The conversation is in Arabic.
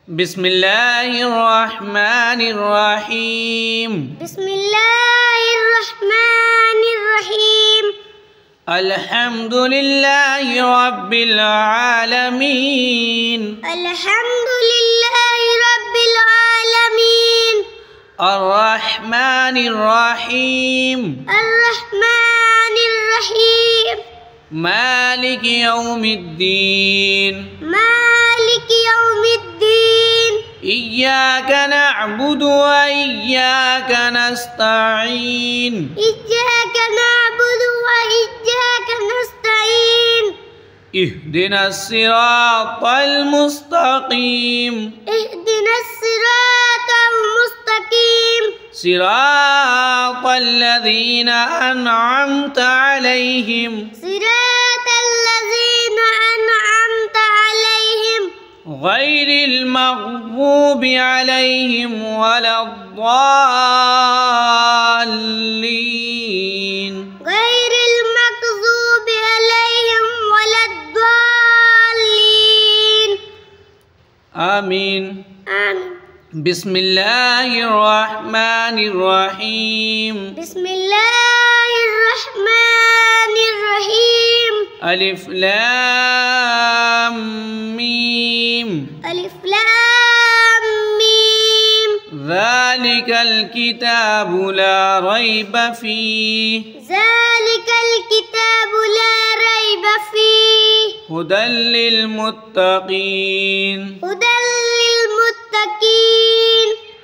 بسم الله الرحمن الرحيم. بسم الله الرحمن الرحيم. الحمد لله رب العالمين. الحمد لله رب العالمين. الرحمن الرحيم. الرحمن الرحيم. مالك يوم الدين. مالك يوم الدين. إياك نعبد وإياك نستعين. إياك نعبد وإياك نستعين. اهدنا الصراط المستقيم. اهدنا الصراط المستقيم. صراط الذين أنعمت عليهم. صراط الذين أنعمت عليهم. غير المغضوب عليهم ولا الضالين. غير المغضوب عليهم ولا الضالين. آمين. آمين. بسم الله الرحمن الرحيم. بسم الله الرحمن الرحيم. ألف لام ميم. ألف لام ميم. ذلك الكتاب لا ريب فيه. ذلك الكتاب لا ريب فيه. هدى للمتقين. هدى للمتقين.